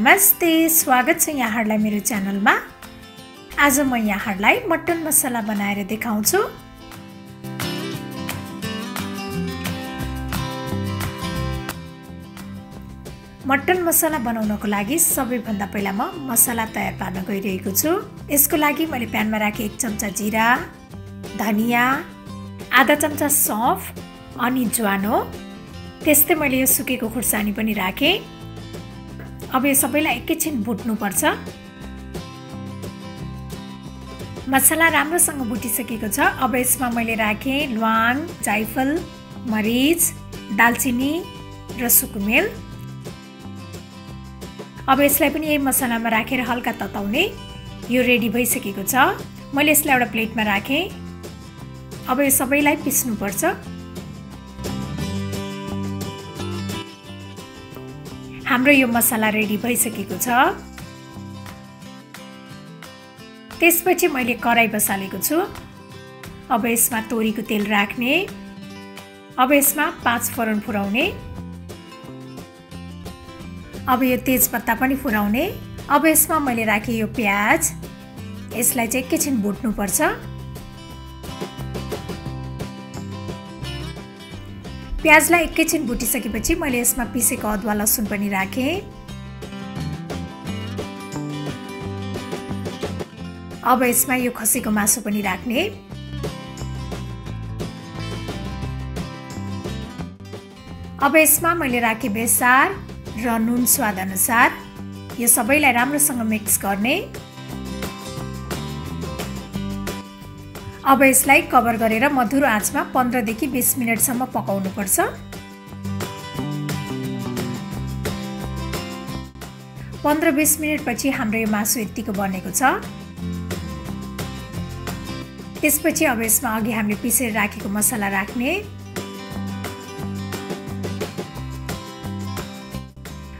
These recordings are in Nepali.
नमस्ते, स्वागत छ यहाँहरुलाई मेरो च्यानलमा। आज म यहाँहरुलाई मटन मसला बनाएर देखाउँछु। मटन मसला बनाउनको लागि सबैभन्दा पहिला म मसला तयार पार्न गइरहेको छु। यसको लागि मैले प्यानमा राखे 1 चम्चा जीरा, धनिया, आधा चम्चा सौंफ अनि ज्वानो, त्यस्तै मैले यो सुकेको खुर्सानी पनि राखे। अब यो सबैलाई एकैछिन भुट्नु पर्छ। मसला राम्रोसँग भुटिसकेको छ। अब यसमा मैले राखे ल्वाङ, जायफल, मरिच, दालचिनी र सुकुमेल। अब यसलाई पनि यही मसलामा राखेर हल्का तताउने। यो रेडी भइसकेको छ। मैले यसलाई एउटा प्लेटमा राखे। अब यो सबैलाई पिस्नु पर्छ। हाम्रो यो मसला रेडी भइसकेको छ। त्यसपछि मैले कराई बसालेको छु। अब यसमा तोरीको तेल राख्ने। अब यसमा 5 फोरन फुराउने। अब यो तेजपत्ता पनि फुराउने। अब यसमा मैले राखे यो प्याज। यसलाई चाहिँ एकैछिन भुट्नु पर्छ। प्याजलाई एकैछिन भुटिसकेपछि मैले यसमा पिसेको अदुवा लसुन पनि राखे। अब यसमा यो खसीको मासु पनि राख्ने। अब यसमा मैले राखे बेसार र नुन स्वाद अनुसार। यो सबैलाई राम्रोसँग मिक्स गर्ने। अब यसलाई कभर गरेर मधुरो आँचमा 15 देखि 20 मिनेटसम्म पकाउनु पर्छ। 15-20 मिनेटपछि हाम्रो यो मासु यतिको बनेको छ। त्यसपछि अब यसमा अघि हामीले पिसेर राखेको मसला राख्ने।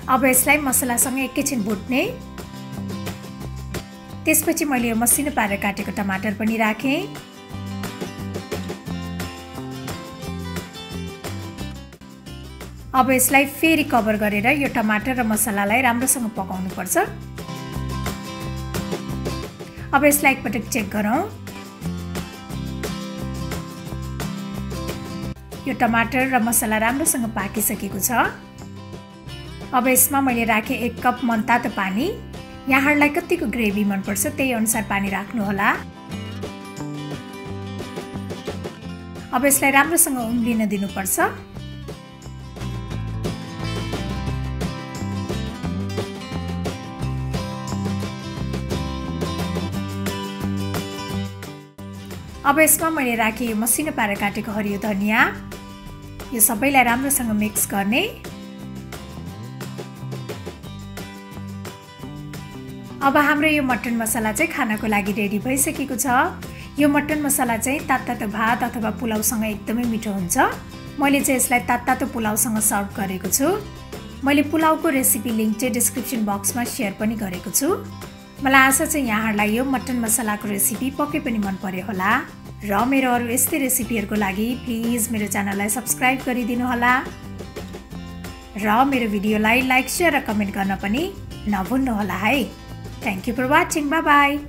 अब यसलाई मसलासँग एकैछिन भुट्ने। त्यसपछि मैले यो मसिनो पारेर काटेको टमाटर पनि राखे। अब यसलाई फेरि कभर गरेर यो टमाटर र मसलालाई राम्रोसँग पकाउनु पर्छ। अब यसलाई एकपटक चेक गरौँ। यो टमाटर र मसला राम्रोसँग पाकिसकेको छ। अब यसमा मैले राखे 1 कप मनतातो पानी। यहाँहरुलाई कतिको ग्रेभी मन पर्छ त्यही अनुसार पानी राख्नु होला। अब यसलाई राम्रोसँग उम्लिन दिनु पर्छ। अब यसमा मैले राखे यो मसिनो पारेर काटेको हरियो धनिया। यो सबैलाई राम्रोसँग मिक्स गर्ने। अब हाम्रो यो मटन मसला चाहिँ खानको लागि रेडी भइसकेको छ। यो मटन मसला चाहिँ तातो भात अथवा पुलाउसँग एकदमै मिठो हुन्छ। मैले चाहिँ यसलाई तातो पुलाउसँग सर्भ गरेको छु। मैले पुलाउको रेसिपी लिंक चाहिँ डिस्क्रिप्सन बक्समा शेयर पनि गरेको छु। मलाई आशा छ यहाँहरुलाई यो मटन मसलाको रेसिपी पक्कै पनि मन पर्यो होला। र मेरो अरु यस्तै रेसिपीहरुको लागि प्लिज मेरो च्यानललाई सब्स्क्राइब गरिदिनु होला। र मेरो भिडियोलाई लाइक, शेयर र कमेन्ट गर्न पनि नभुल्नु होला है। Thank you for watching. Bye bye.